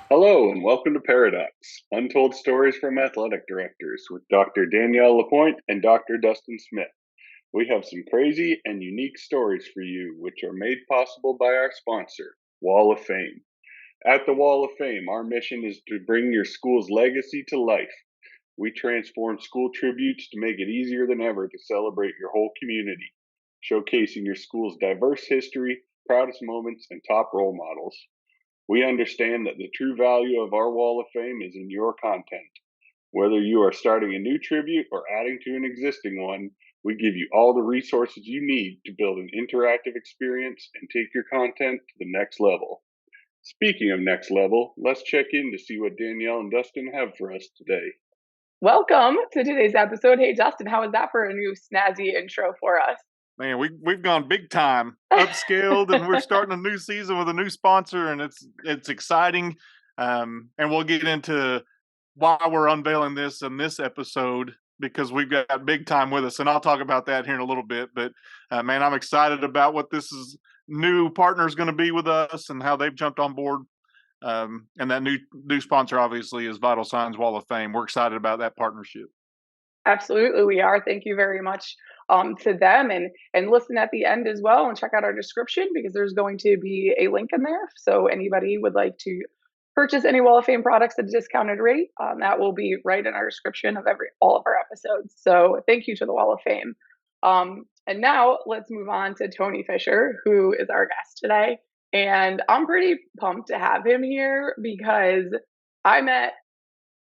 Hello and welcome to Paradox, Untold Stories from Athletic Directors with Dr. Danielle Lapointe and Dr. Dustin Smith. We have some crazy and unique stories for you, which are made possible by our sponsor, Wall of Fame. At the Wall of Fame, our mission is to bring your school's legacy to life. We transform school tributes to make it easier than ever to celebrate your whole community, showcasing your school's diverse history, proudest moments, and top role models. We understand that the true value of our Wall of Fame is in your content. Whether you are starting a new tribute or adding to an existing one, we give you all the resources you need to build an interactive experience and take your content to the next level. Speaking of next level, let's check in to see what Danielle and Dustin have for us today. Welcome to today's episode. Hey, Justin, how was that for a new snazzy intro for us? Man, we've gone big time, upscaled, and we're starting a new season with a new sponsor, and it's exciting. And we'll get into why we're unveiling this in this episode because we've got big time with us, and I'll talk about that here in a little bit. But man, I'm excited about what this new partner is going to be with us and how they've jumped on board. And that new sponsor obviously is Vital Signs Wall of Fame. We're excited about that partnership. Absolutely, we are. Thank you very much to them, and listen at the end as well, and check out our description because there's going to be a link in there. So anybody would like to purchase any Wall of Fame products at a discounted rate, that will be right in our description of all of our episodes. So thank you to the Wall of Fame. And now let's move on to Tony Fisher, who is our guest today. And I'm pretty pumped to have him here because I met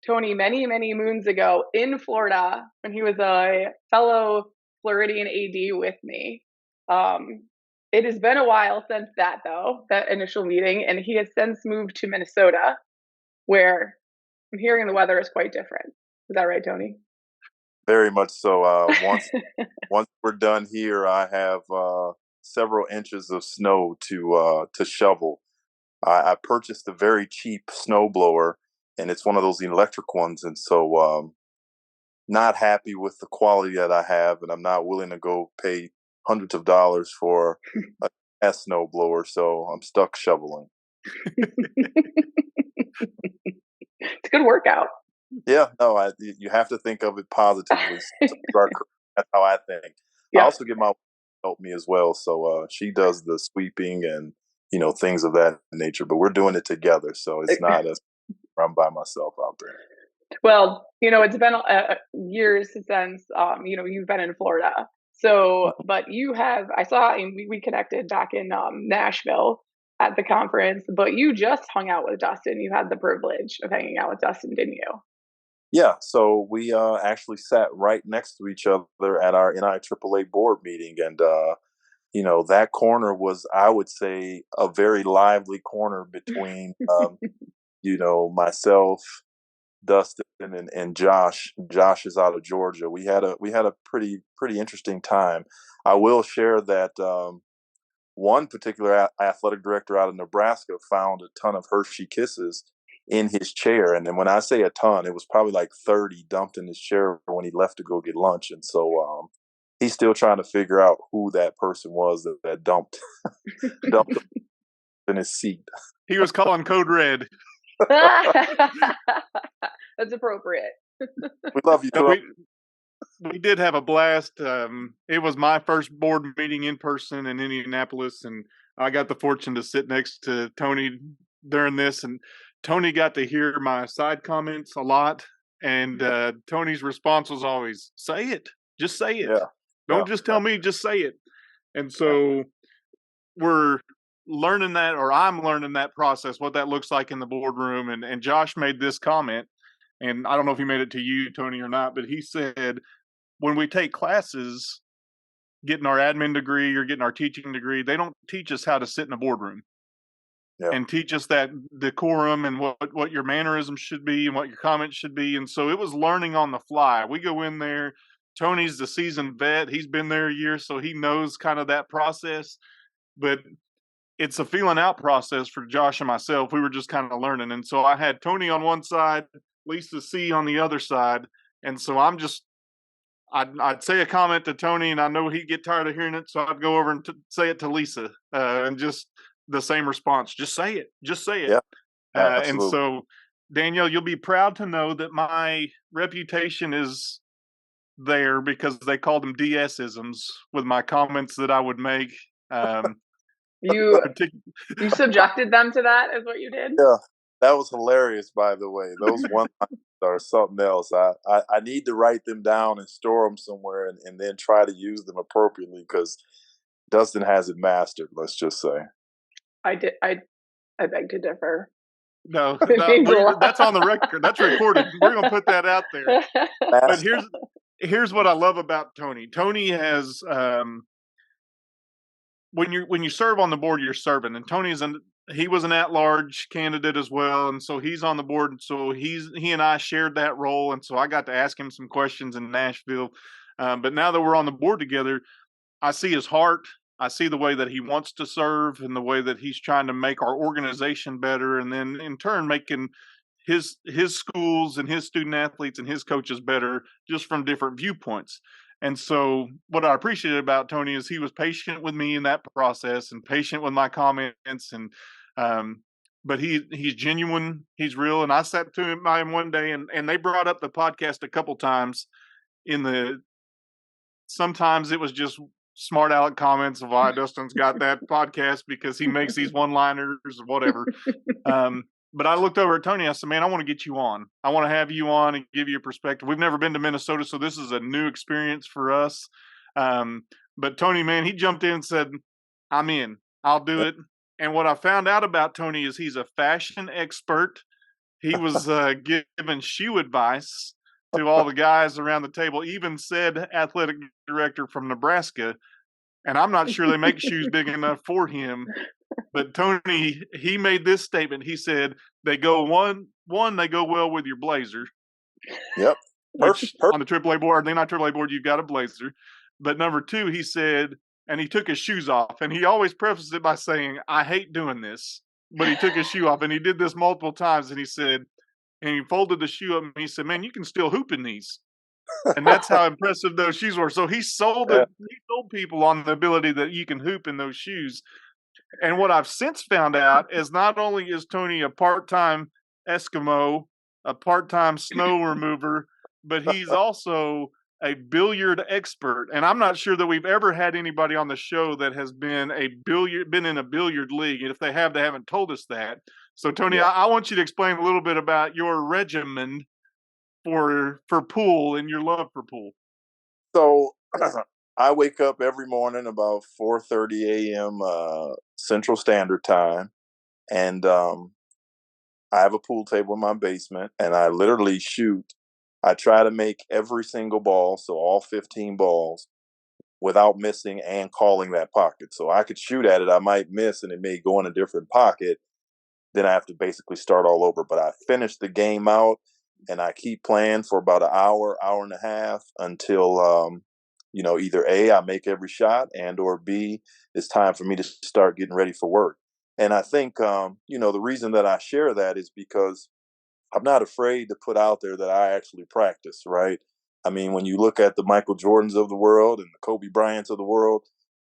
Tony many, many moons ago in Florida when he was a fellow Floridian AD with me. It has been a while since that, though, that initial meeting, and he has since moved to Minnesota, where I'm hearing the weather is quite different. Is that right, Tony? Very much so. Once we're done here, I have several inches of snow to shovel. I purchased a very cheap snowblower, and it's one of those electric ones, and so not happy with the quality that I have, and I'm not willing to go pay hundreds of dollars for a snowblower, so I'm stuck shoveling. It's a good workout. Yeah, no, you have to think of it positively. That's how I think. I Yeah. also get my wife to help me as well, so she does the sweeping and things of that nature. But we're doing it together, so it's not as I'm by myself out there. Well, it's been years since you've been in Florida. So, but you have. I saw, and we connected back in Nashville at the conference. But you just hung out with Dustin. You had the privilege of hanging out with Dustin, didn't you? Yeah, so we actually sat right next to each other at our NIAAA board meeting, and that corner was, I would say, a very lively corner between myself, Dustin, and Josh. Josh is out of Georgia. We had a pretty interesting time. I will share that one particular athletic director out of Nebraska found a ton of Hershey Kisses in his chair, and then when I say a ton, it was probably like 30 dumped in his chair when he left to go get lunch. And so he's still trying to figure out who that person was that dumped dumped in his seat. He was calling code red. That's appropriate. We love you, Trump. We did have a blast. It was my first board meeting in person in Indianapolis, and I got the fortune to sit next to Tony during this, and Tony got to hear my side comments a lot, and Tony's response was always, say it. Just say it. Yeah. Don't just tell me, just say it. And so we're learning that, or I'm learning that process, what that looks like in the boardroom. And Josh made this comment, and I don't know if he made it to you, Tony, or not, but he said, when we take classes, getting our admin degree or getting our teaching degree, they don't teach us how to sit in a boardroom. Yeah. And teach us that decorum and what your mannerisms should be and what your comments should be. And so it was learning on the fly. We go in there. Tony's the seasoned vet. He's been there a year, so he knows kind of that process. But it's a feeling out process for Josh and myself. We were just kind of learning. And so I had Tony on one side, Lisa C on the other side. And so I'd say a comment to Tony, and I know he'd get tired of hearing it. So I'd go over and say it to Lisa and just the same response. Just say it. Just say it. Yeah. And Absolutely. so, Danielle, you'll be proud to know that my reputation is there because they called them DS-isms with my comments that I would make. You Partic- you subjected them to that, is what you did? Yeah, that was hilarious, by the way. Those one are something else. I need to write them down and store them somewhere and then try to use them appropriately because Dustin has it mastered, let's just say. I beg to differ. no, It means a lot. that's on the record. That's recorded. We're going to put that out there. But here's what I love about Tony. Tony has when you serve on the board, you're serving, and he was an at-large candidate as well, and so he's on the board. And so he and I shared that role, and so I got to ask him some questions in Nashville. But now that we're on the board together, I see his heart. I see the way that he wants to serve and the way that he's trying to make our organization better, and then in turn making his schools and his student athletes and his coaches better just from different viewpoints. And so what I appreciated about Tony is he was patient with me in that process and patient with my comments. And but he's genuine, he's real. And I sat to him by him one day and they brought up the podcast a couple times sometimes it was just smart aleck comments of why Dustin's got that podcast because he makes these one-liners or whatever. But I looked over at Tony. I said, man, I want to get you on. I want to have you on and give you a perspective. We've never been to Minnesota, so this is a new experience for us. But Tony, man, he jumped in and said, I'm in. I'll do it. And what I found out about Tony is he's a fashion expert. He was giving shoe advice to all the guys around the table, even said athletic director from Nebraska. And I'm not sure they make shoes big enough for him. But Tony, he made this statement. He said, they go they go well with your blazer. Yep. Which on the AAA board, the not AAA board, you've got a blazer. But number two, he said, and he took his shoes off. And he always prefaces it by saying, I hate doing this. But he took his shoe off and he did this multiple times. And he said, and he folded the shoe up and he said, man, you can still hoop in these. And that's how impressive those shoes were. So he sold people on the ability that you can hoop in those shoes. And what I've since found out is not only is Tony a part-time Eskimo, a part-time snow remover, but he's also a billiard expert. And I'm not sure that we've ever had anybody on the show that has been in a billiard league. And if they have, they haven't told us that. So Tony, I want you to explain a little bit about your regimen for pool and your love for pool. So I wake up every morning about 4:30 a.m. Central Standard Time, and I have a pool table in my basement, and I literally shoot. I try to make every single ball, so all 15 balls, without missing and calling that pocket. So I could shoot at it, I might miss, and it may go in a different pocket. Then I have to basically start all over. But I finish the game out, and I keep playing for about an hour, hour and a half until either A, I make every shot, and or B, it's time for me to start getting ready for work. And I think, the reason that I share that is because I'm not afraid to put out there that I actually practice, right? I mean, when you look at the Michael Jordans of the world and the Kobe Bryants of the world,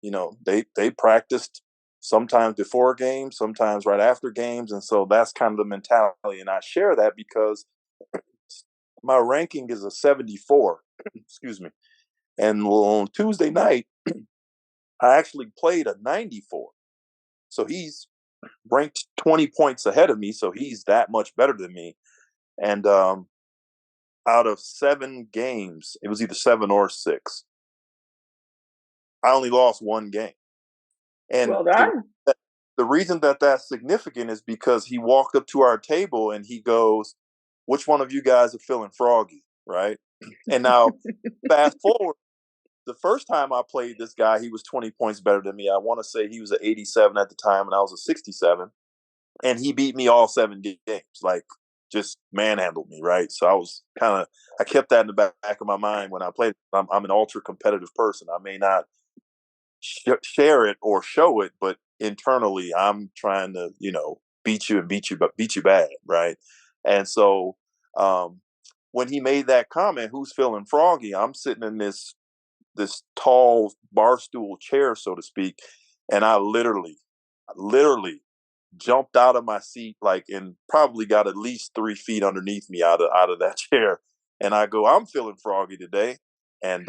they practiced sometimes before games, sometimes right after games. And so that's kind of the mentality. And I share that because my ranking is a 74, excuse me. And on Tuesday night, I actually played a 94. So he's ranked 20 points ahead of me. So he's that much better than me. And out of 7 games, it was either 7 or 6, I only lost 1 game. And well done. The reason that that's significant is because he walked up to our table and he goes, which one of you guys are feeling froggy, right? And now, fast forward, the first time I played this guy, he was 20 points better than me. I want to say he was an 87 at the time, and I was a 67. And he beat me all 7 games, like just manhandled me, right? So I kept that in the back of my mind when I played. I'm an ultra competitive person. I may not share it or show it, but internally, I'm trying to, beat you bad, right? And so when he made that comment, who's feeling froggy? I'm sitting in this tall bar stool chair, so to speak, and I literally jumped out of my seat, like, and probably got at least 3 feet underneath me out of that chair. And I go, I'm feeling froggy today. And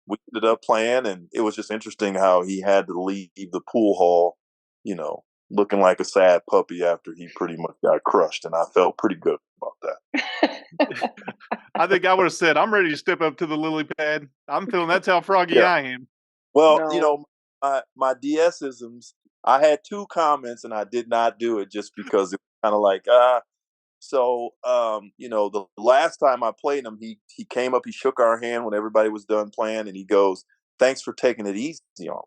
we ended up playing, and it was just interesting how he had to leave the pool hall, you know, looking like a sad puppy after he pretty much got crushed. And I felt pretty good about that. I think I would have said, I'm ready to step up to the lily pad. I'm feeling that's how froggy Yeah. I am. Well, No. my DS-isms, I had 2 comments and I did not do it just because it was kind of like, So, the last time I played him, he came up, he shook our hand when everybody was done playing, and he goes, "Thanks for taking it easy on me."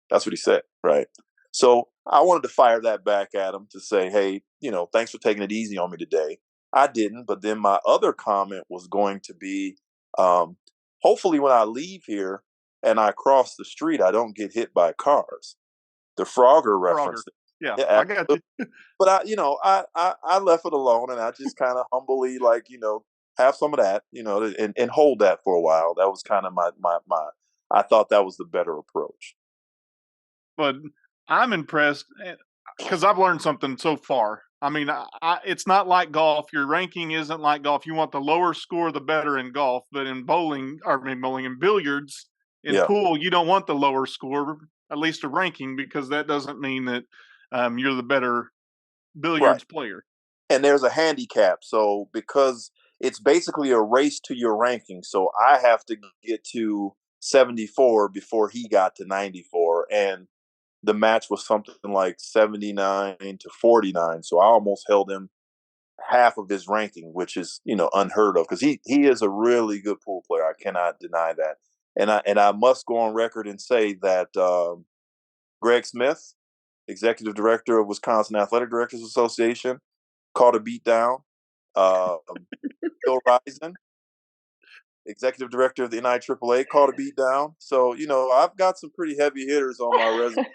That's what he said, right? So I wanted to fire that back at him to say, "Hey, thanks for taking it easy on me today." I didn't, but then my other comment was going to be, um, hopefully when I leave here and I cross the street, I don't get hit by cars. The Frogger Frogger. reference. Yeah, Yeah, I got you. but I left it alone, and I just kind of humbly, like, have some of that, and hold that for a while. That was kind of my. I thought that was the better approach. But I'm impressed because I've learned something so far. I mean, it's not like golf. Your ranking isn't like golf. You want the lower score, the better in golf. But in bowling, in billiards, in Yeah, pool, you don't want the lower score, at least a ranking, because that doesn't mean that you're the better right. billiards player. And there's a handicap, so because it's basically a race to your ranking, so I have to get to 74 before he got to 94, and the match was something like 79 to 49. So I almost held him half of his ranking, which is unheard of because he is a really good pool player. I cannot deny that, and I must go on record and say that Greg Smith, executive director of Wisconsin Athletic Directors Association, called a beat down. Bill Risen, executive director of the NIAAA, called a beat down. So I've got some pretty heavy hitters on my resume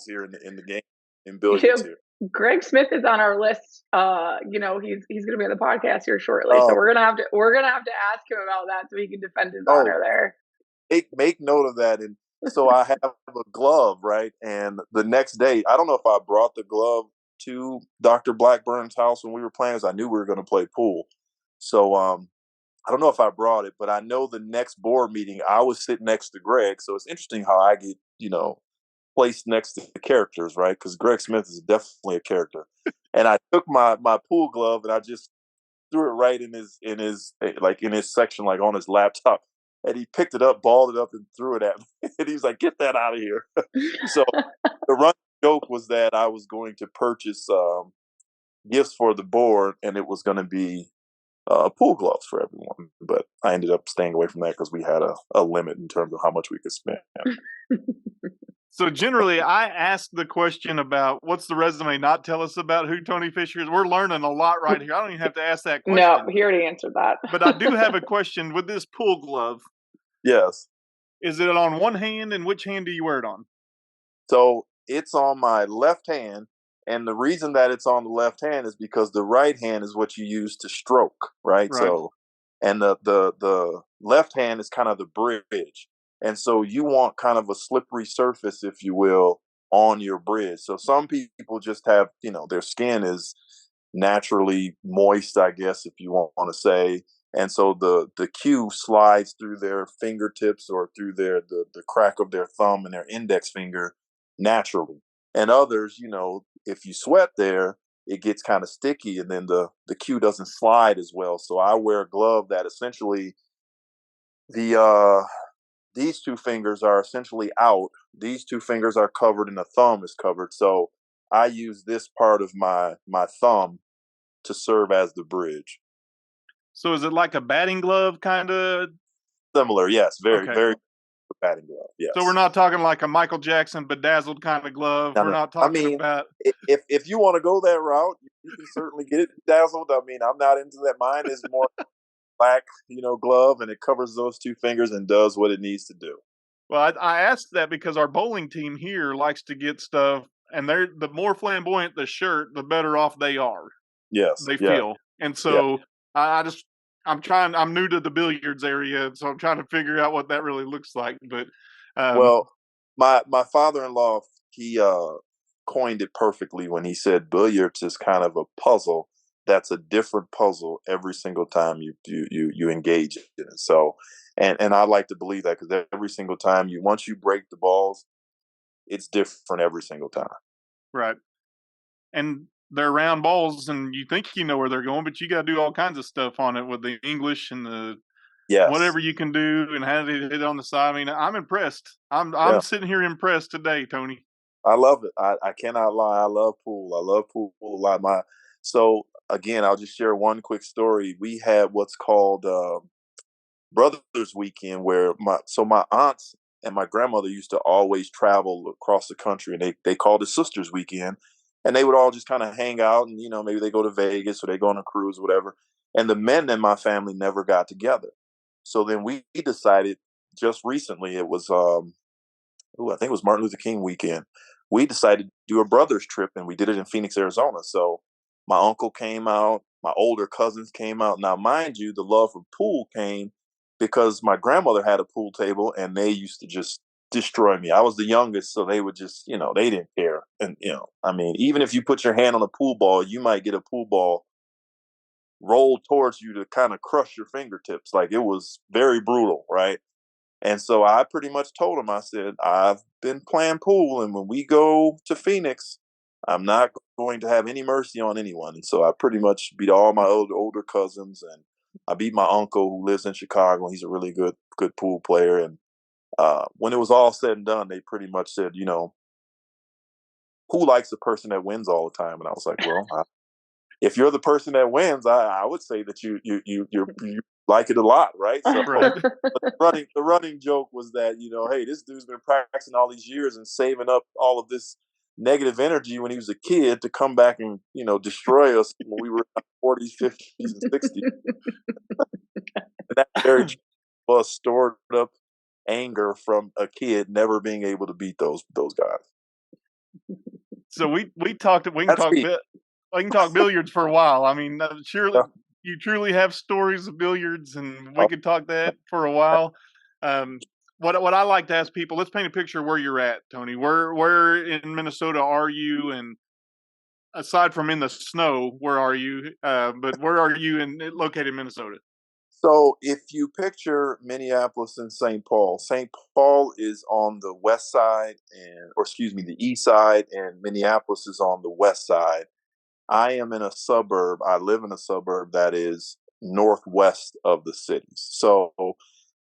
here in the game in billiards here. Greg Smith is on our list. He's going to be on the podcast here shortly, so Oh. we're gonna have to ask him about that so he can defend his honor there. Make note of that. And so I have a glove, right? And the next day, I don't know if I brought the glove to Dr. Blackburn's house when we were playing, because I knew we were going to play pool. So I don't know if I brought it, but I know the next board meeting I was sitting next to Greg. So it's interesting how I get placed next to the characters, right? Because Greg Smith is definitely a character. And I took my pool glove and I just threw it right in his section, like on his laptop. And he picked it up, balled it up, and threw it at me. And he was like, "Get that out of here." So the running joke was that I was going to purchase gifts for the board, and it was going to be pool gloves for everyone. But I ended up staying away from that because we had a limit in terms of how much we could spend. So generally, I ask the question about what's the resume not tell us about who Tony Fisher is. We're learning a lot right here. I don't even have to ask that question. No, he already answered that. But I do have a question with this pool glove. Yes. Is it on one hand, and which hand do you wear it on? So it's on my left hand, and the reason that it's on the left hand is because the right hand is what you use to stroke, right? So, and the left hand is kind of the bridge. And so you want kind of a slippery surface, if you will, on your bridge. So some people just have, their skin is naturally moist, I guess, if you want to say. And so the cue slides through their fingertips or through the crack of their thumb and their index finger naturally. And others, if you sweat there, it gets kind of sticky, and then the cue doesn't slide as well. So I wear a glove that essentially these two fingers are essentially out. These two fingers are covered and the thumb is covered. So I use this part of my thumb to serve as the bridge. So is it like a batting glove kind of? Similar, yes. Very, Okay. very batting glove, yes. So we're not talking like a Michael Jackson bedazzled kind of glove. No, we're not talking about. If you want to go that route, you can certainly get it bedazzled. I mean, I'm not into that. Mine is more black, glove, and it covers those two fingers and does what it needs to do. Well, I asked that because our bowling team here likes to get stuff, and the more flamboyant the shirt, the better off they are. Yes, they feel. And so I'm new to the billiards area, so I'm trying to figure out what that really looks like. But well, my father-in-law, he coined it perfectly when he said billiards is kind of a puzzle that's a different puzzle every single time you engage in it. So, and I like to believe that because every single time once you break the balls, it's different every single time. Right. And they're round balls, and you think you know where they're going, but you got to do all kinds of stuff on it with the English and the whatever you can do and how to hit it on the side. I mean, I'm impressed. I'm sitting here impressed today, Tony. I love it. I cannot lie. I love pool. I love pool a lot. So again, I'll just share one quick story. We had what's called Brothers Weekend, where my aunts and my grandmother used to always travel across the country, and they called it Sisters Weekend, and they would all just kind of hang out, and maybe they go to Vegas or they go on a cruise or whatever. And the men in my family never got together. So then we decided just recently, it was I think it was Martin Luther King weekend. We decided to do a brothers trip, and we did it in Phoenix, Arizona. So my uncle came out, my older cousins came out. Now, mind you, the love for pool came because my grandmother had a pool table, and they used to just destroy me. I was the youngest, so they would just, they didn't care. And, I mean, even if you put your hand on a pool ball, you might get a pool ball rolled towards you to kind of crush your fingertips. Like, it was very brutal, right? And so I pretty much told him, I said, I've been playing pool, and when we go to Phoenix, I'm not going to have any mercy on anyone. And so I pretty much beat all my older cousins, and I beat my uncle who lives in Chicago. He's a really good pool player. And when it was all said and done, they pretty much said, who likes a person that wins all the time? And I was like, well, if you're the person that wins, I would say that you like it a lot, right? So the running joke was that, hey, this dude's been practicing all these years and saving up all of this negative energy when he was a kid to come back and, destroy us when we were in our 40s, 50s, and 60s. And that very was stored up anger from a kid never being able to beat those guys. So we can talk billiards for a while. I mean, surely you truly have stories of billiards, and we could talk that for a while. What I like to ask people, let's paint a picture of where you're at, Tony. Where in Minnesota are you? And aside from in the snow, where are you? But where are you located in Minnesota? So if you picture Minneapolis and St. Paul is on the west side, the east side, and Minneapolis is on the west side. I am in a suburb. I live in a suburb that is northwest of the cities. So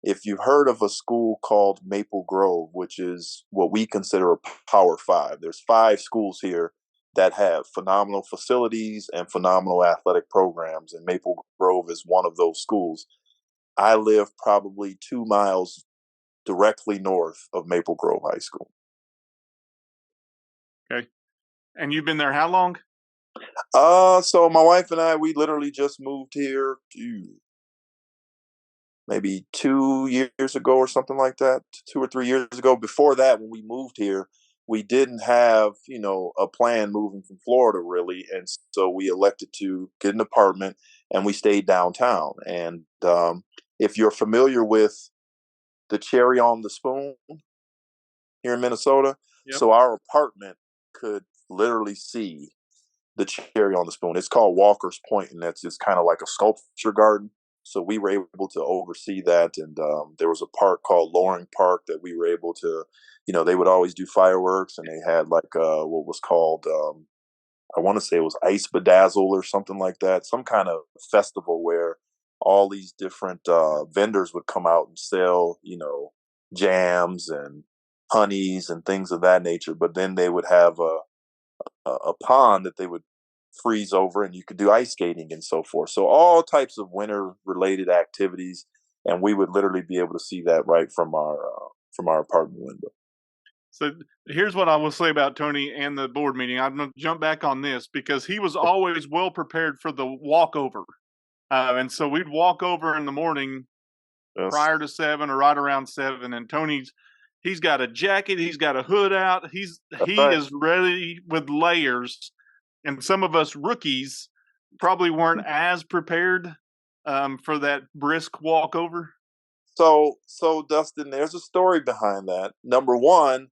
if you've heard of a school called Maple Grove, which is what we consider a Power 5, there's 5 schools here that have phenomenal facilities and phenomenal athletic programs, and Maple Grove is one of those schools. I live probably 2 miles directly north of Maple Grove High School. Okay. And you've been there how long? So my wife and I, we literally just moved here maybe 2 years ago or something like that, 2 or 3 years ago. Before that, when we moved here, we didn't have, a plan moving from Florida really. And so we elected to get an apartment, and we stayed downtown. And if you're familiar with the Cherry on the Spoon here in Minnesota, so our apartment could literally see the Cherry on the Spoon. It's called Walker's Point, and that's just kind of like a sculpture garden. So we were able to oversee that, and there was a park called Loring Park that we were able to, they would always do fireworks, and they had like what was called, I want to say it was Ice Bedazzle or something like that, some kind of festival where all these different vendors would come out and sell, jams and honeys and things of that nature. But then they would have a pond that they would freeze over, and you could do ice skating and so forth. So all types of winter related activities, and we would literally be able to see that right from our apartment window. So here's what I will say about Tony and the board meeting. I'm going to jump back on this because he was always well prepared for the walkover. And so we'd walk over in the morning prior to 7 or right around 7. And he's got a jacket. He's got a hood out. He is ready with layers. And some of us rookies probably weren't as prepared for that brisk walkover. So Dustin, there's a story behind that. Number one,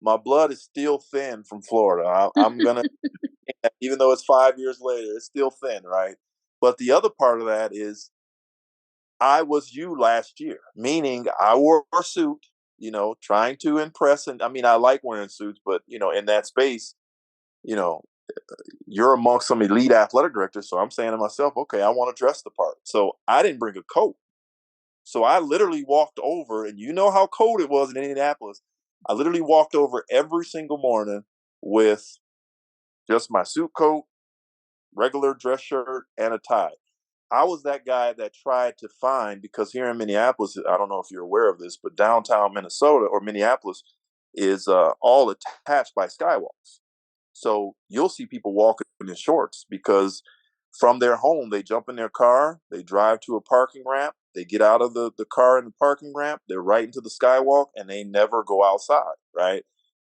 my blood is still thin from Florida. I'm gonna, even though it's 5 years later, it's still thin, right? But the other part of that is I was you last year, meaning I wore a suit, trying to impress. And I mean, I like wearing suits, but in that space, you know, you're amongst some elite athletic directors. So I'm saying to myself, okay, I want to dress the part. So I didn't bring a coat. So I literally walked over, and you know how cold it was in Indianapolis. I literally walked over every single morning with just my suit coat, regular dress shirt, and a tie. I was that guy that tried to find, because here in Minneapolis, I don't know if you're aware of this, but downtown Minnesota or Minneapolis is all attached by skywalks. So you'll see people walking in shorts because from their home, they jump in their car, they drive to a parking ramp, they get out of the car in the parking ramp, they're right into the skywalk, and they never go outside, right?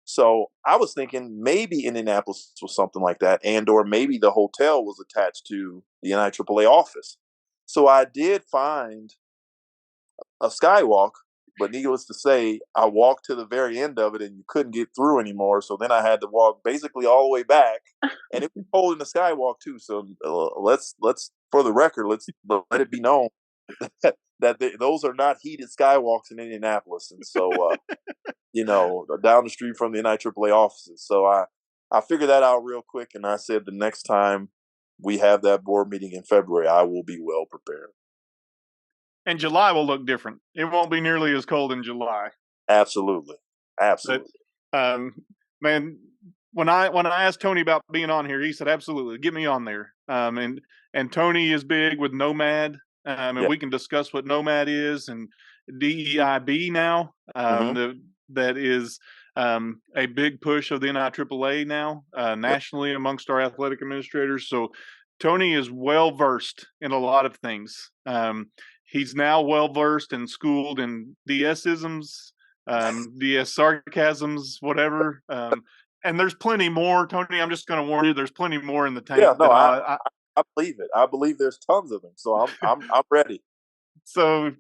So I was thinking maybe Indianapolis was something like that, and or maybe the hotel was attached to the NIAAA office. So I did find a skywalk, but needless to say, I walked to the very end of it, and you couldn't get through anymore. So then I had to walk basically all the way back, and it was cold in the skywalk too. So let's for the record, let's let it be known that those are not heated skywalks in Indianapolis, and so down the street from the NIAAA offices. So I figured that out real quick, and I said the next time we have that board meeting in February, I will be well prepared. And July will look different. It won't be nearly as cold in July. Absolutely. But, man, when I asked Tony about being on here, he said, absolutely, get me on there. And Tony is big with Nomad, and we can discuss what Nomad is and DEIB now. That is a big push of the NIAAA now, nationally amongst our athletic administrators. So Tony is well versed in a lot of things. He's now well versed and schooled in DS-isms, DS sarcasms, whatever. And there's plenty more, Tony. I'm just going to warn you. There's plenty more in the tank. Yeah, no, I believe it. I believe there's tons of them. So I'm ready. So,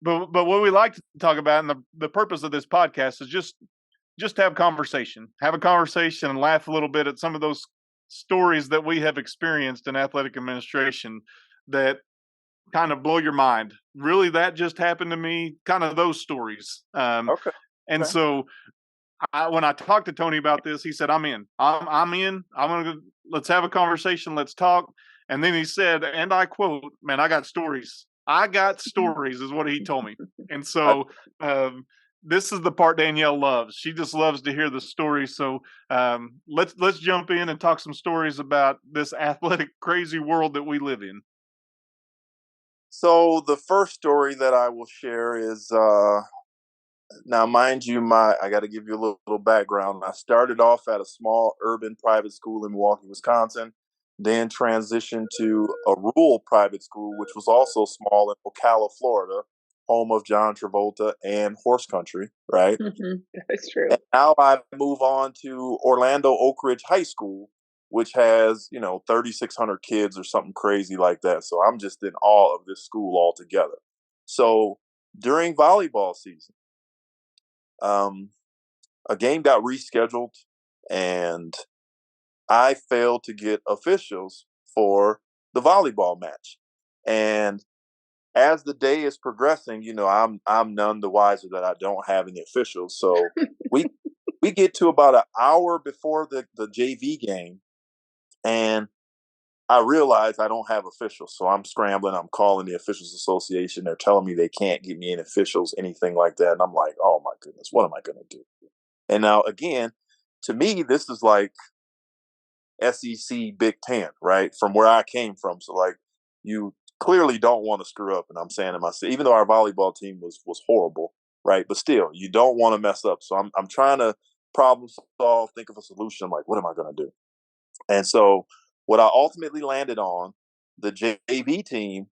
but what we like to talk about, and the purpose of this podcast is just have conversation, and laugh a little bit at some of those stories that we have experienced in athletic administration that kind of blow your mind. Really, that just happened to me, kind of those stories. Okay. And so when I talked to Tony about this, he said, I'm in. I'm in. Let's have a conversation. Let's talk. And then he said, and I quote, man, I got stories. I got stories is what he told me. And so this is the part Danielle loves. She just loves to hear the stories. So let's jump in and talk some stories about this athletic crazy world that we live in. So the first story that I will share is now, mind you, I got to give you a little background. I started off at a small urban private school in Milwaukee, Wisconsin, then transitioned to a rural private school, which was also small in Ocala, Florida, home of John Travolta and horse country, right? That's true. And now I move on to Orlando Oak Ridge High School, which has, 3,600 kids or something crazy like that. So I'm just in awe of this school altogether. So during volleyball season, a game got rescheduled, and I failed to get officials for the volleyball match. And as the day is progressing, I'm none the wiser that I don't have any officials. So we get to about an hour before the JV game, and I realize I don't have officials. So I'm scrambling. I'm calling the Officials Association. They're telling me they can't get me any officials, anything like that. And I'm like, oh my goodness, what am I going to do? And now again, to me, this is like SEC Big Ten, right? From where I came from. So like, you clearly don't want to screw up. And I'm saying to myself, even though our volleyball team was horrible, right? But still, you don't want to mess up. So I'm trying to problem solve, think of a solution. I'm like, what am I going to do? And so what I ultimately landed on, the JV team,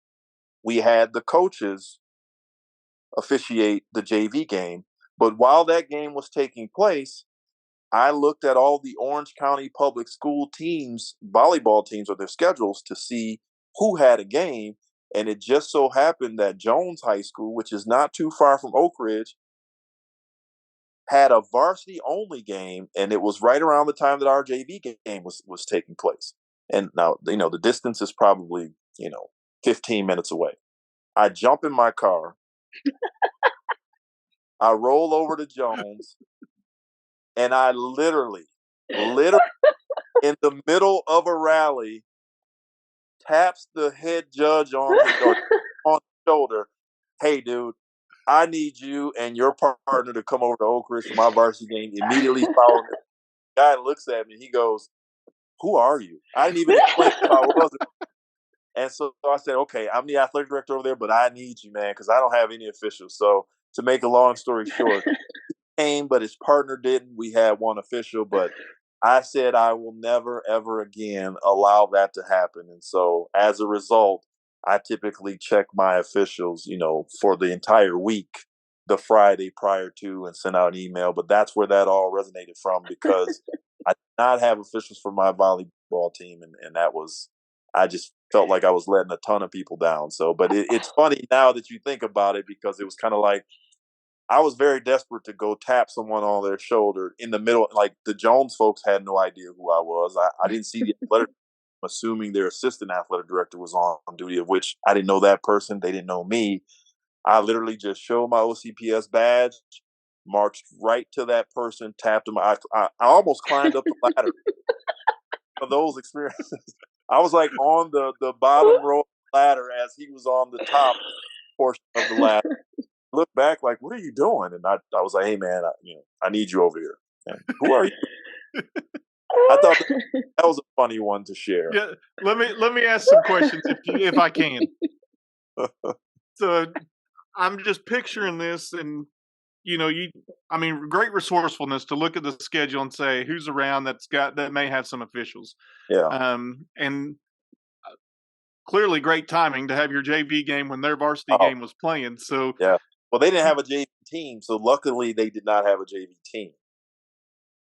we had the coaches officiate the JV game. But while that game was taking place, I looked at all the Orange County Public School teams, volleyball teams, or their schedules to see who had a game. And it just so happened that Jones High School, which is not too far from Oak Ridge, had a varsity only game, and it was right around the time that our JV game was taking place. And now, the distance is probably, 15 minutes away. I jump in my car. I roll over to Jones, and I literally in the middle of a rally, taps the head judge on the shoulder. Hey, dude, I need you and your partner to come over to Oak Ridge for my varsity game immediately following. The guy looks at me. He goes, "Who are you?" I didn't even explain who I was. And so I said, "Okay, I'm the athletic director over there, but I need you, man, because I don't have any officials." So to make a long story short, he came, but his partner didn't. We had one official, but I said I will never, ever again allow that to happen. And so as a result, I typically check my officials, for the entire week, the Friday prior to, and send out an email. But that's where that all resonated from, because I did not have officials for my volleyball team. And that was, I just felt like I was letting a ton of people down. So, but it's funny now that you think about it, because it was kind of like, I was very desperate to go tap someone on their shoulder in the middle. Like, the Jones folks had no idea who I was. I didn't see the athletic, assuming their assistant athletic director was on duty, of which I didn't know that person. They didn't know me. I literally just showed my OCPS badge, marched right to that person, tapped him. I almost climbed up the ladder. For those experiences, I was like on the bottom row of the ladder as he was on the top portion of the ladder. Look back like, "What are you doing?" And I was like, "Hey, man, I need you over here." And, "Who are you?" I thought that was a funny one to share. Yeah, let me ask some questions if I can. So I'm just picturing this, and great resourcefulness to look at the schedule and say who's around that may have some officials. Yeah. And clearly great timing to have your JV game when their varsity game was playing. So yeah. Well, they didn't have a JV team, so luckily they did not have a JV team.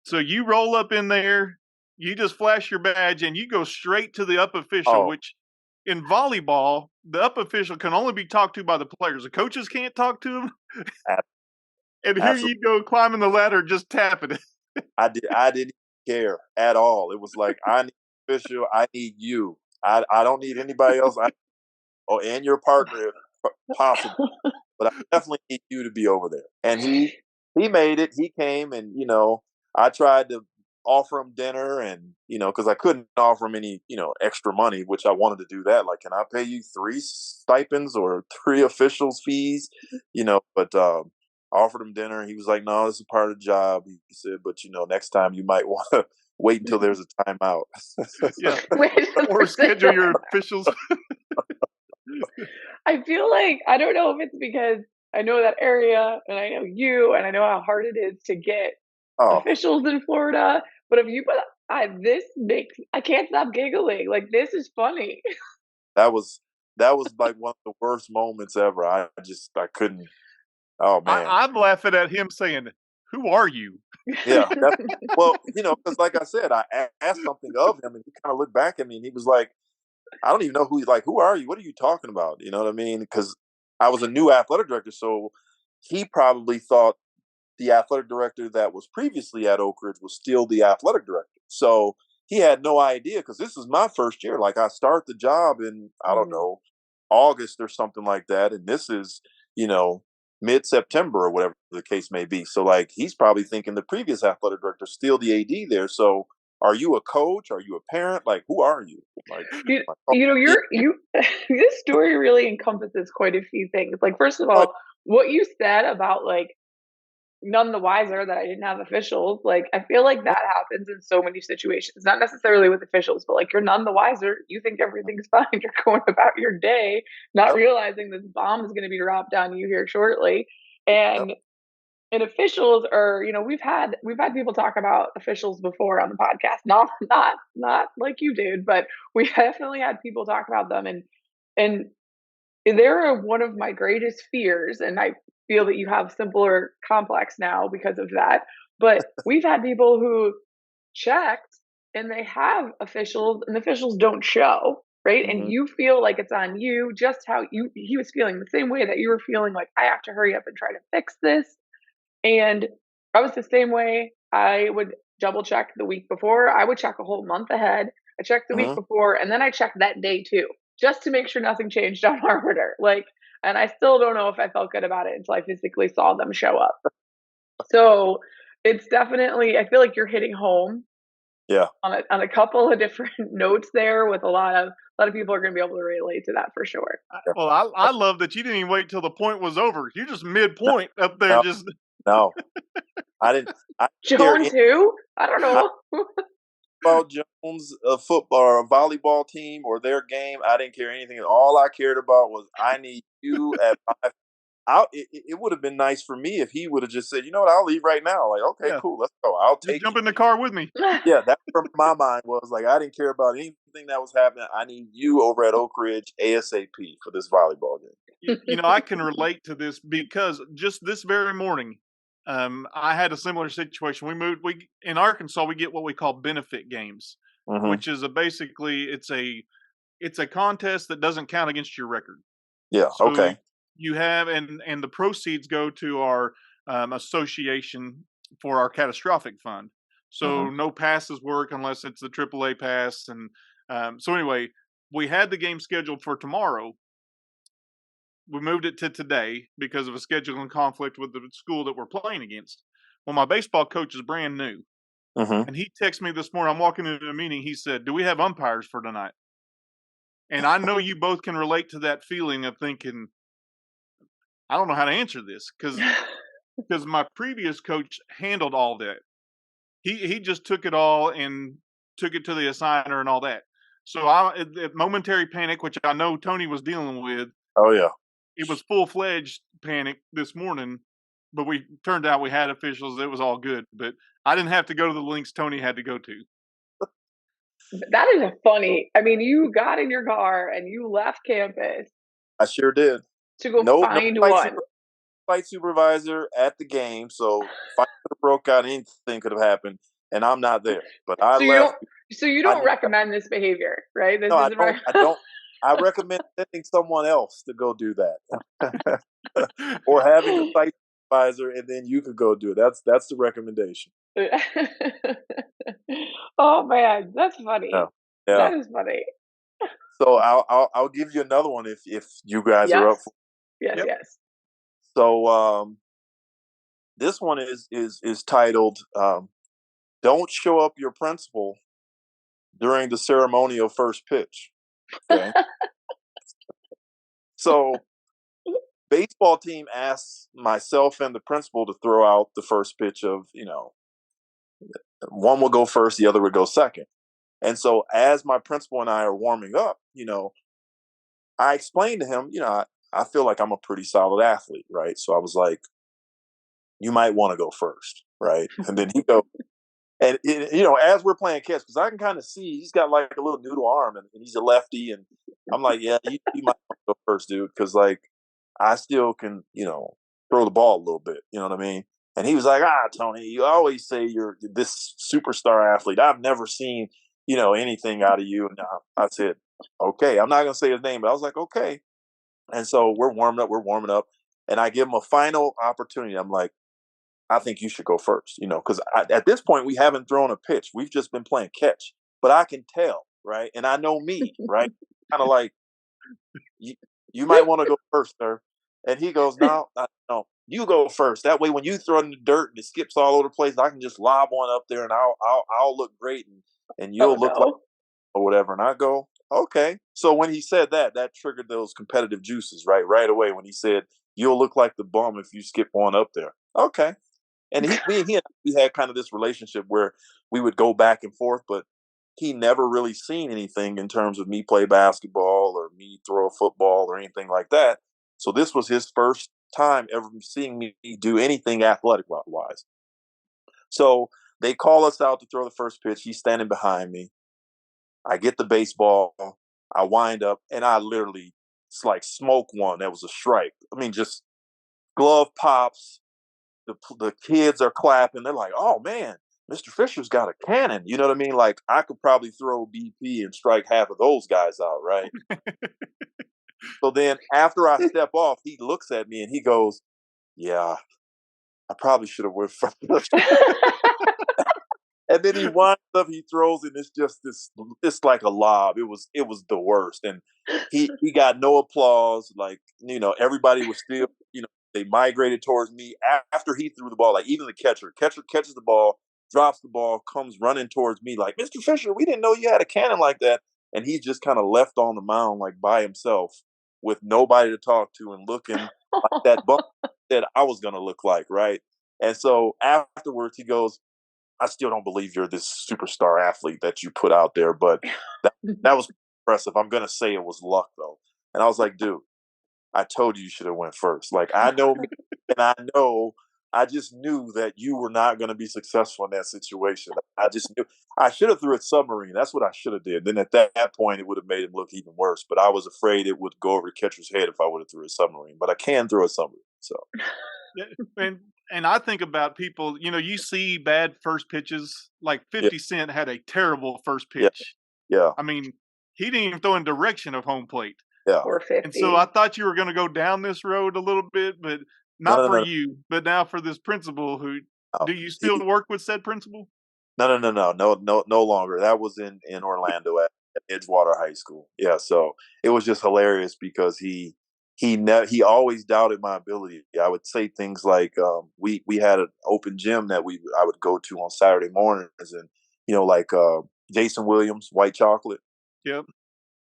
So you roll up in there, you just flash your badge, and you go straight to the up official, which in volleyball, the up official can only be talked to by the players. The coaches can't talk to them. And here you go climbing the ladder, just tapping it. I didn't care at all. It was like, I need official. I need you. I don't need anybody else. And your partner if possible. But I definitely need you to be over there. And he made it. He came, and I tried to offer him dinner, and because I couldn't offer him any extra money, which I wanted to do that. Like, can I pay you 3 stipends or 3 officials fees? But I offered him dinner. He was like, "No, this is part of the job." He said, "But next time you might want to wait until there's a timeout." Yeah, or schedule your officials. I feel like, I don't know if it's because I know that area and I know you and I know how hard it is to get officials in Florida, but if you put I can't stop giggling. Like, this is funny. That was like one of the worst moments ever. I couldn't. Oh man, I'm laughing at him saying, "Who are you?" Yeah, well, because like I said, I asked something of him, and he kind of looked back at me, and he was like, "I don't even know who. Like, who are you? What are you talking about?" You know what I mean? Because I was a new athletic director, so he probably thought the athletic director that was previously at Oak Ridge was still the athletic director. So he had no idea, because this is my first year. Like, I start the job in, I don't know, August or something like that, and this is mid-September or whatever the case may be. So like, he's probably thinking the previous athletic director is still the AD there. So are you a coach? Are you a parent? Like, who are you? Like, this story really encompasses quite a few things. Like, first of all, what you said about like none the wiser that I didn't have officials. Like, I feel like that happens in so many situations, not necessarily with officials, but like, you're none the wiser. You think everything's fine. You're going about your day, not realizing this bomb is going to be dropped on you here shortly. And officials are, we've had people talk about officials before on the podcast, not like you did, but we definitely had people talk about them, and they're one of my greatest fears. And I feel that you have simpler complex now because of that. But we've had people who checked and they have officials, and the officials don't show, right? Mm-hmm. And you feel like it's on you, just how he was feeling the same way that you were feeling, like, I have to hurry up and try to fix this. And I was the same way. I would double check the week before. I would check a whole month ahead. I checked the week Hmm. before, and then I checked that day too, just to make sure nothing changed on our order. Like, and I still don't know if I felt good about it until I physically saw them show up. So it's definitely, I feel like you're hitting home Yeah. on a couple of different notes there with a lot of people are going to be able to relate to that for sure. Well, I love that you didn't even wait till the point was over. You're just midpoint up there, No, just no, I didn't. I didn't hear Jones, anything who? I don't know. about Jones, a football or a volleyball team or their game. I didn't care anything. All I cared about was I need you at my. It would have been nice for me if he would have just said, you know what, I'll leave right now. Like, okay, yeah, cool, let's go. I'll just take jump you. in the car with me. Yeah, that's where my mind was. Like, I didn't care about anything that was happening. I need you over at Oak Ridge ASAP for this volleyball game. I can relate to this because just this very morning, I had a similar situation. We in Arkansas, we get what we call benefit games, Hmm. which is basically it's a contest that doesn't count against your record. Yeah. So Okay. you have and the proceeds go to our association for our catastrophic fund. Hmm. So no passes work unless it's the AAA pass, and so anyway, we had the game scheduled for tomorrow. We moved it to today because of a scheduling conflict with the school that we're playing against. Well, my baseball coach is brand new, Hmm. and he texted me this morning. I'm walking into a meeting. He said, "Do we have umpires for tonight?" And I know you both can relate to that feeling of thinking, "I don't know how to answer this," because my previous coach handled all that. He just took it all and took it to the assigner and all that. So at momentary panic, which I know Tony was dealing with, Oh yeah. it was full-fledged panic this morning, but we turned out we had officials. It was all good, but I didn't have to go to the links Tony had to go to. That is a funny. I mean, you got in your car and you left campus I sure did. to go No find fight one. fight supervisor at the game, so fight could have broke out. Anything could have happened, and I'm not there. But I So you left. don't so you I don't knew. recommend this behavior, right? This No, I isn't don't. right. I don't. I recommend sending someone else to go do that, or having a site supervisor, and then you could go do it. That's the recommendation. Oh man, that's Yeah, funny. yeah. That is funny. So I'll give you another one if you guys are Yes. up for. Yes, Yep. yes. So this one is titled "Don't Show Up Your Principal During the Ceremonial First Pitch." Okay, so baseball team asks myself and the principal to throw out the first pitch of, one will go first, the other would go second. And so as my principal and I are warming up, I explained to him, I feel like I'm a pretty solid athlete, right? So I was like, you might want to go first, right? And then he goes, and as we're playing catch, because I can kind of see he's got like a little noodle arm, and he's a lefty, and I'm like, yeah, you might want to go first, dude, because like I still can, throw the ball a little bit. You know what I mean? And he was like, Tony, you always say you're this superstar athlete. I've never seen, anything out of you. And I said, okay, I'm not gonna say his name, but I was like, okay. And so we're warming up, and I give him a final opportunity. I'm like, I think you should go first, because at this point we haven't thrown a pitch. We've just been playing catch, but I can tell, right? And I know me, right? Kind of like, you, you might want to go first, sir. And he goes, no, no, you go first. That way, when you throw it in the dirt and it skips all over the place, I can just lob one up there, and I'll look great, and Oh you'll look like no. or whatever. And I go, okay. So when he said that, that triggered those competitive juices, right away. When he said, you'll look like the bum if you skip one up there. Okay. And we had kind of this relationship where we would go back and forth, but he never really seen anything in terms of me play basketball or me throw a football or anything like that. So this was his first time ever seeing me do anything athletic wise. So they call us out to throw the first pitch. He's standing behind me. I get the baseball. I wind up, and I literally, it's like smoke one. That was a strike. I mean, just glove pops. The kids are clapping. They're like, "Oh man, Mr. Fisher's got a cannon." You know what I mean? Like I could probably throw BP and strike half of those guys out, right? So then after I step off, he looks at me and he goes, "Yeah, I probably should have went first. And then he winds up, he throws, and it's just it's like a lob. It was the worst, and he got no applause. Like, everybody was still, they migrated towards me after he threw the ball. Like, even the catcher catches the ball, drops the ball, comes running towards me like, Mr. Fisher, we didn't know you had a cannon like that. And he's just kind of left on the mound like by himself with nobody to talk to and looking like that bump that I was gonna look like, right? And so afterwards he goes, I still don't believe you're this superstar athlete that you put out there, but that was impressive. I'm gonna say it was luck though. And I was like, dude, I told you should have went first. Like, I know me, and I just knew that you were not going to be successful in that situation. I just knew I should have threw a submarine. That's what I should have did. Then at that point, it would have made him look even worse. But I was afraid it would go over the catcher's head if I would have threw a submarine. But I can throw a submarine. So, and I think about people. You see bad first pitches. Like 50 Cent had a terrible first pitch. Yeah. I mean, he didn't even throw in direction of home plate. Yeah. Or 50. And so I thought you were going to go down this road a little bit, but not for you, but now for this principal who, do you still work with said principal? No, no longer. That was in Orlando at Edgewater High School. Yeah. So it was just hilarious because he he always doubted my ability. I would say things like, we had an open gym that I would go to on Saturday mornings, and like Jason Williams, White Chocolate. Yep.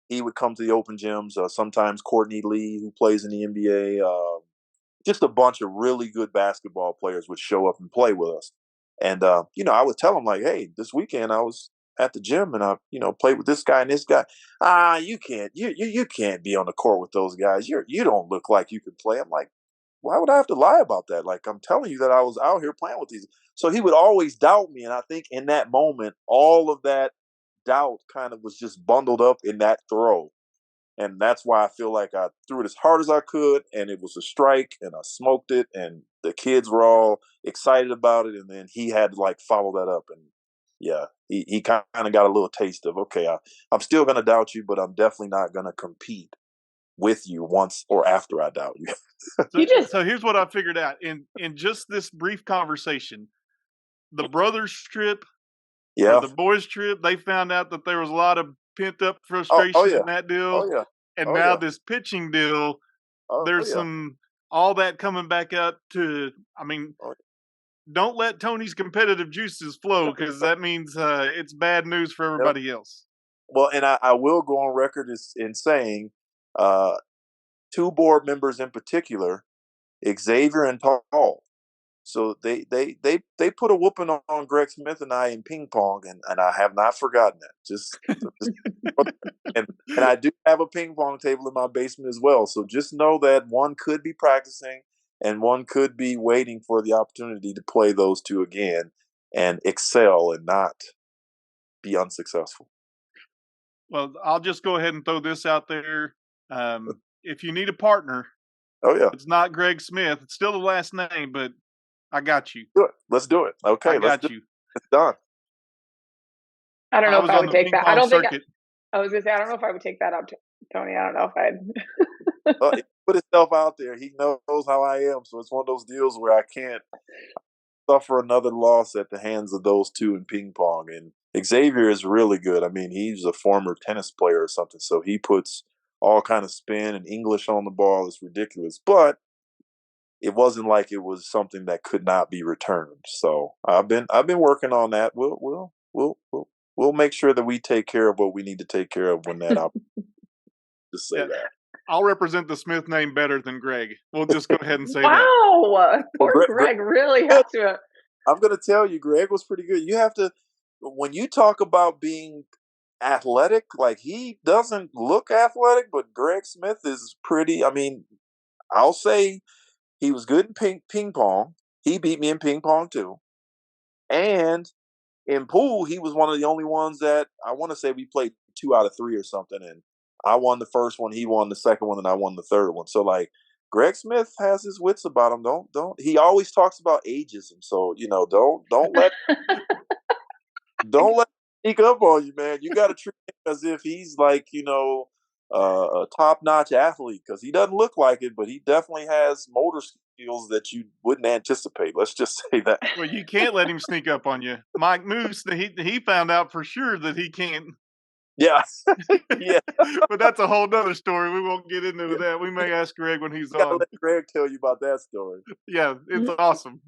He would come to the open gyms. Sometimes Courtney Lee, who plays in the NBA. Just a bunch of really good basketball players would show up and play with us. And I would tell them like, hey, this weekend I was at the gym and I played with this guy and this guy. You can't be on the court with those guys. You don't look like you could play. I'm like, why would I have to lie about that? Like, I'm telling you that I was out here playing with these. So he would always doubt me. And I think in that moment, all of that doubt kind of was just bundled up in that throw. And that's why I feel like I threw it as hard as I could, and it was a strike, and I smoked it, and the kids were all excited about it, and then he had to like follow that up, and yeah, he kind of got a little taste of, okay, I'm still going to doubt you, but I'm definitely not going to compete with you once or after I doubt you. So here's what I figured out in just this brief conversation: the brothers trip, or the boys trip, they found out that there was a lot of pent up frustration in that deal. And now this pitching deal, there's all that coming back up to, don't let Tony's competitive juices flow, because that means it's bad news for everybody else. Well, and I will go on record in saying, two board members in particular, Xavier and Paul. So they put a whooping on Greg Smith and I in ping pong, and I have not forgotten that. And I do have a ping pong table in my basement as well. So just know that one could be practicing and one could be waiting for the opportunity to play those two again and excel and not be unsuccessful. Well, I'll just go ahead and throw this out there. If you need a partner, it's not Greg Smith. It's still the last name, but I got you. Do it. Let's do it. Okay, I got you. It's done. I don't know if I would take that. I don't think. I was gonna say I don't know if I would take that up, Tony. I don't know if I'd. He put himself out there. He knows how I am, so it's one of those deals where I can't suffer another loss at the hands of those two in ping pong. And Xavier is really good. I mean, he's a former tennis player or something, so he puts all kind of spin and English on the ball. It's ridiculous, but it wasn't like it was something that could not be returned. So I've been working on that. We'll make sure that we take care of what we need to take care of when that just say that. I'll represent the Smith name better than Greg. We'll just go ahead and say that. Wow, poor Greg really has to. I'm going to tell you, Greg was pretty good. You have to, when you talk about being athletic, like, he doesn't look athletic, but Greg Smith is pretty. I mean, I'll say he was good in ping pong. He beat me in ping pong too. And in pool, he was one of the only ones that I want to say we played 2 out of 3 or something. And I won the first one, he won the second one, and I won the third one. So like, Greg Smith has his wits about him. Don't. He always talks about ageism. So don't let don't let him sneak up on you, man. You got to treat him as if he's like a top-notch athlete because he doesn't look like it, but he definitely has motor skills that you wouldn't anticipate. Let's just say that. Well, you can't let him sneak up on you. Mike Moose, he found out for sure that he can't. Yeah, yeah. But that's a whole nother story. We won't get into that. We may ask Greg when he's Gotta on. let Greg tell you about that story. Yeah, it's awesome.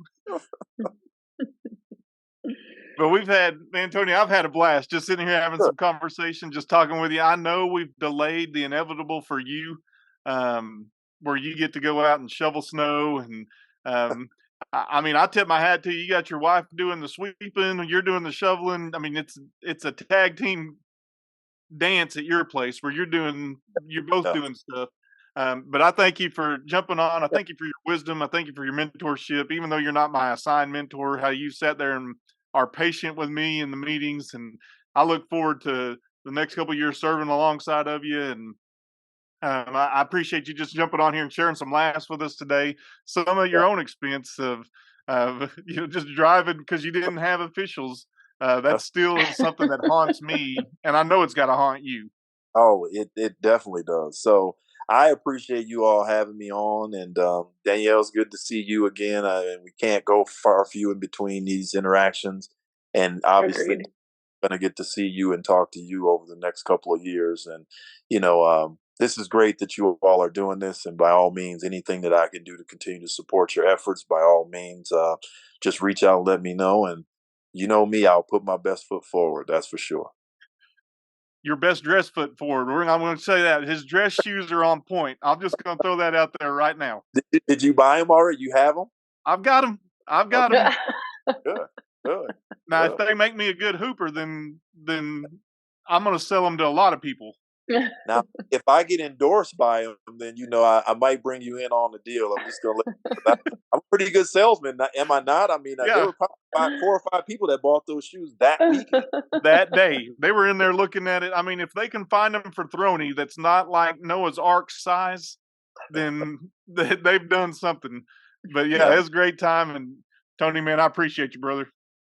But we've had, man, Tony, I've had a blast just sitting here having some conversation, just talking with you. I know we've delayed the inevitable for you, where you get to go out and shovel snow. And I mean, I tip my hat to you. You got your wife doing the sweeping, you're doing the shoveling. I mean, it's a tag team dance at your place where you're both doing stuff. But I thank you for jumping on. I thank you for your wisdom. I thank you for your mentorship, even though you're not my assigned mentor, how you sat there and are patient with me in the meetings. And I look forward to the next couple of years serving alongside of you. And I appreciate you just jumping on here and sharing some laughs with us today. Some of your own expense of just driving because you didn't have officials. That still is something that haunts me, and I know it's got to haunt you. Oh, it definitely does. So I appreciate you all having me on, and Danielle, it's good to see you again. And we can't go far few in between these interactions, and obviously Agreed. going to get to see you and talk to you over the next couple of years. And this is great that you all are doing this, and by all means, anything that I can do to continue to support your efforts, by all means, just reach out and let me know. And you know me, I'll put my best foot forward. That's for sure. Your best dress foot forward. I'm going to say that his dress shoes are on point. I'm just going to throw that out there right now. Did you buy them already? You have them? I've got them. I've got them. Good. Now, if they make me a good hooper, then I'm going to sell them to a lot of people. Now, if I get endorsed by them, then I might bring you in on the deal. I'm just gonna let. I'm a pretty good salesman, am I not? I mean, there were probably 4 or 5 people that bought those shoes that week. That day, they were in there looking at it. I mean, if they can find them for Throny, that's not like Noah's Ark size, then they've done something. But yeah, it was a great time. And Tony, man, I appreciate you, brother.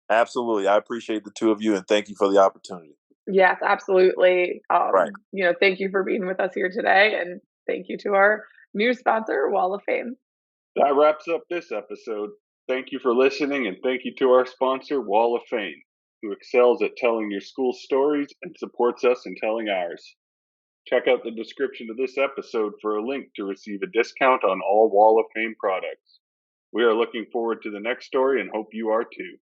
Absolutely, I appreciate the two of you, and thank you for the opportunity. Yes, absolutely. Right. Thank you for being with us here today, and thank you to our new sponsor, Wall of Fame. That wraps up this episode. Thank you for listening, and thank you to our sponsor, Wall of Fame, who excels at telling your school stories and supports us in telling ours. Check out the description of this episode for a link to receive a discount on all Wall of Fame products. We are looking forward to the next story and hope you are too.